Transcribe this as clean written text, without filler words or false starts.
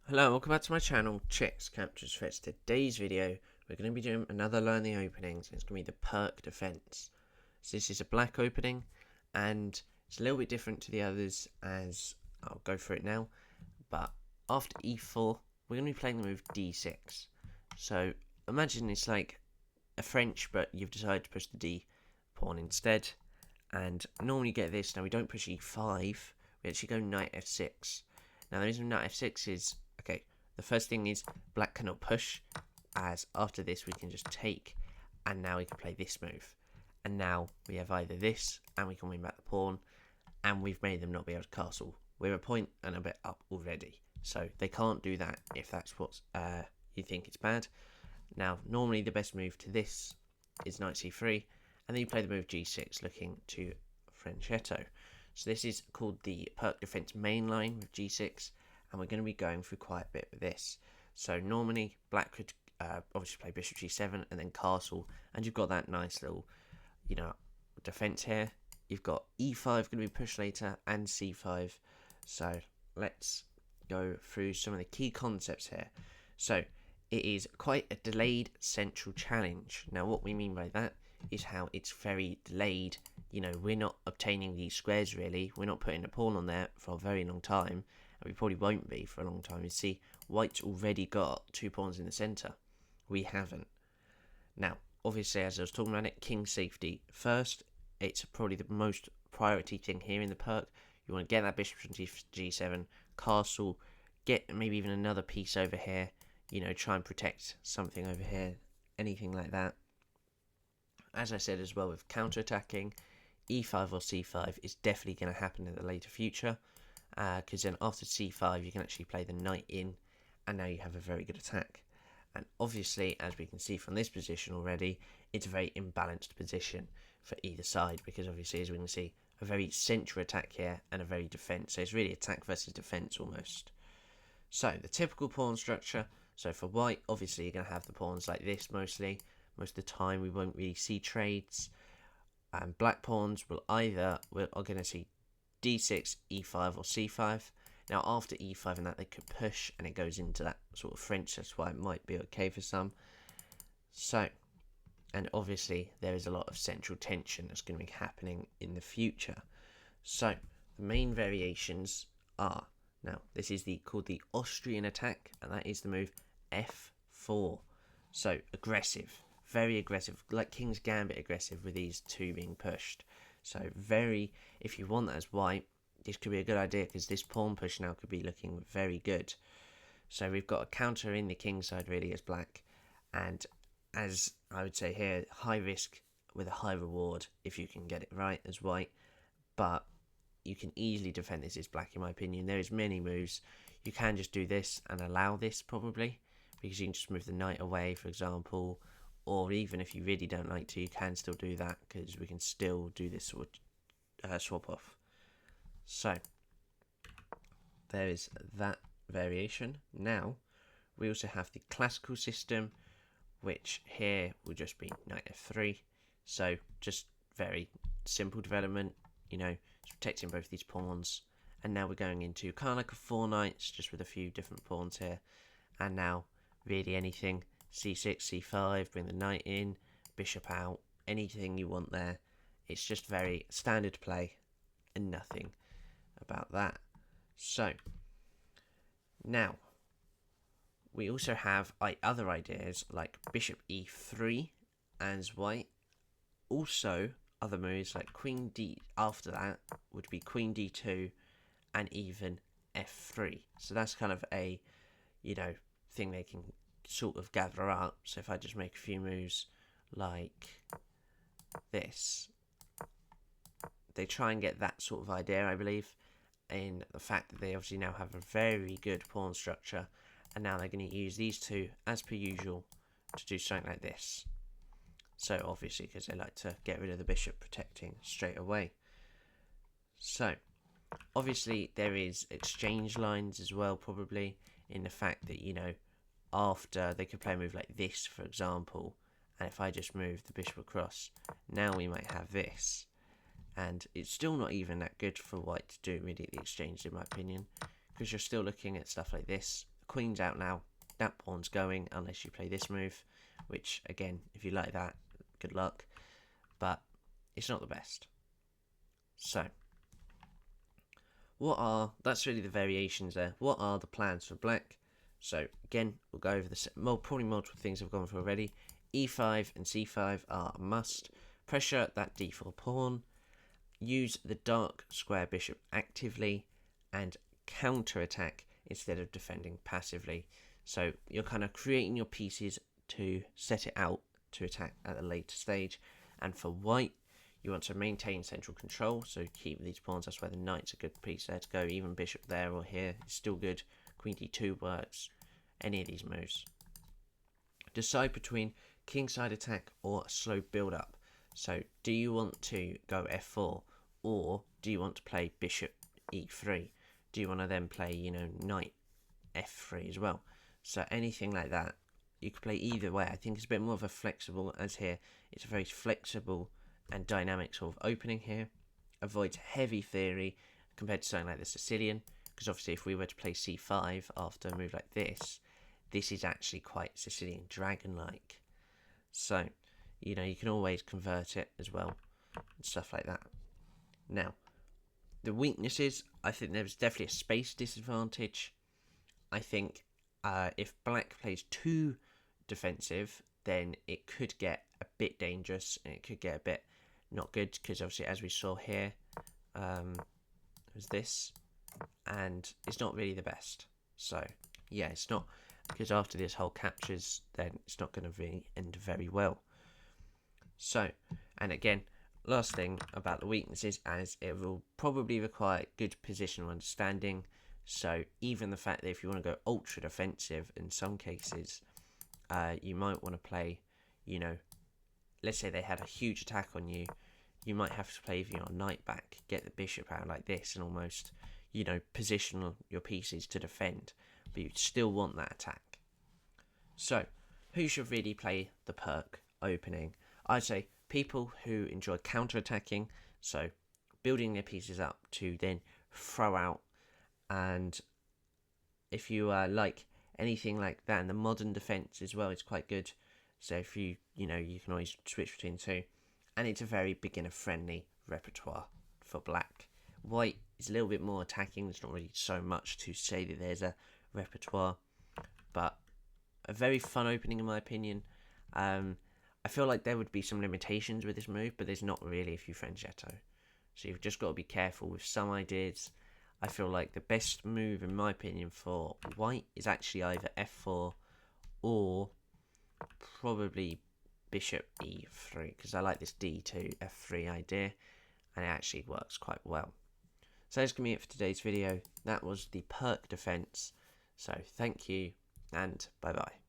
Hello, welcome back to my channel, Checks Captures Threats. Today's video, we're going to be doing another Learn the Openings, and it's going to be the Pirc Defence. So this is a black opening, and it's a little bit different to the others, as I'll go through it now. But after e4, we're going to be playing the move d6. So imagine it's like a French, but you've decided to push the d pawn instead. And normally you get this. Now we don't push e5, we actually go knight f6. Now the reason knight f6 is, okay, the first thing is black cannot push, as after this we can just take, and now we can play this move. And now we have either this, and we can win back the pawn, and we've made them not be able to castle. We're a point and a bit up already, so they can't do that if that's what you think it's bad. Now, normally the best move to this is knight c3, and then you play the move g6, looking to Frenchetto. So this is called the Pirc Defence main line with g6, and we're going to be going through quite a bit with this. So normally black could obviously play bishop g7 and then castle, and you've got that nice little, defence here. You've got e5 going to be pushed later, and c5. So let's go through some of the key concepts here. So it is quite a delayed central challenge. Now what we mean by that is how it's very delayed. We're not obtaining these squares really. We're not putting a pawn on there for a very long time, and we probably won't be for a long time. You see, white's already got 2 pawns in the centre. We haven't. Now, obviously, as I was talking about it, king safety first. It's probably the most priority thing here in the Pirc. You want to get that bishop from g7, castle, get maybe even another piece over here. Try and protect something over here, anything like that. As I said as well, with counter-attacking, e5 or c5 is definitely going to happen in the later future, because then after c5 you can actually play the knight in, and now you have a very good attack. And obviously, as we can see from this position already, it's a very imbalanced position for either side, because obviously, as we can see, a very central attack here and a very defence. So it's really attack versus defence almost. So the typical pawn structure. So for white, obviously you're going to have the pawns like this mostly. Most of the time we won't really see trades. And black pawns we're going to see d6, e5 or c5. Now after e5 and that, they could push, and it goes into that sort of French. That's why it might be okay for some. So, and obviously there is a lot of central tension that's going to be happening in the future. So the main variations are, now this is called the Austrian attack, and that is the move f4. So aggressive, very aggressive, like King's Gambit aggressive, with these two being pushed. So if you want that as white, this could be a good idea, because this pawn push now could be looking very good. So we've got a counter in the king side really as black, and as I would say here, high risk with a high reward if you can get it right as white, but you can easily defend this as black in my opinion. There is many moves. You can just do this and allow this probably, because you can just move the knight away, for example, or even if you really don't like to, you can still do that, because we can still do this sort of swap off. So there is that variation. Now we also have the classical system, which here will just be knight f3. So just very simple development, it's protecting both these pawns. And now we're going into kind of like a 4 knights, just with a few different pawns here. And now really anything, c6, c5, bring the knight in, bishop out, anything you want there. It's just very standard play and nothing about that. So now we also have other ideas like bishop e3 as white. Also other moves like queen d, after that would be queen d2 and even f3. So that's kind of a thing they can sort of gather up. So if I just make a few moves like this, they try and get that sort of idea, I believe, in the fact that they obviously now have a very good pawn structure, and now they're going to use these two as per usual to do something like this. So obviously, because they like to get rid of the bishop protecting straight away. So obviously there is exchange lines as well, probably, in the fact that after they could play a move like this, for example, and if I just move the bishop across, now we might have this. And it's still not even that good for white to do really the exchange, in my opinion, because you're still looking at stuff like this, queen's out now. That pawn's going unless you play this move, which again, if you like that, good luck. But it's not the best. So, that's really the variations there. What are the plans for black? So again, we'll go over the probably multiple things I've gone for already. E5 and C5 are a must. Pressure that D4 pawn. Use the dark square bishop actively and counter-attack instead of defending passively. So you're kind of creating your pieces to set it out to attack at a later stage. And for white, you want to maintain central control, so keep these pawns. That's where the knight's a good piece there to go. Even bishop there or here is still good. Queen d2 works. Any of these moves. Decide between kingside attack or a slow build-up. So do you want to go f4 or do you want to play bishop e3? Do you want to then play, knight f3 as well? So anything like that, you could play either way. I think it's a bit more of a flexible, as here, it's a very flexible and dynamic sort of opening here. Avoids heavy theory compared to something like the Sicilian, because obviously if we were to play c5 after a move like this is actually quite Sicilian dragon-like. So, you can always convert it as well and stuff like that. Now, the weaknesses, I think there's definitely a space disadvantage. I think if black plays too defensive, then it could get a bit dangerous and it could get a bit not good, because obviously as we saw here, there's this, and it's not really the best. So yeah, it's not, because after this whole captures, then it's not going to really end very well. So, and again, last thing about the weaknesses, as it will probably require good positional understanding. So even the fact that if you want to go ultra defensive in some cases, you might want to play, let's say they had a huge attack on you, you might have to play your knight back, get the bishop out like this, and almost, position your pieces to defend, but you still want that attack. So, who should really play the Pirc opening? I'd say people who enjoy counter-attacking, so building their pieces up to then throw out, and if you like anything like that, and the modern defense as well is quite good. So if you can always switch between two, and it's a very beginner friendly repertoire for black. White is a little bit more attacking. There's not really so much to say that there's a repertoire, but a very fun opening in my opinion. I feel like there would be some limitations with this move, but there's not really if you Franchetto. So you've just got to be careful with some ideas. I feel like the best move, in my opinion, for white is actually either f4 or probably bishop e3, because I like this d2 f3 idea, and it actually works quite well. So that's going to be it for today's video. That was the Pirc Defence. So thank you, and bye-bye.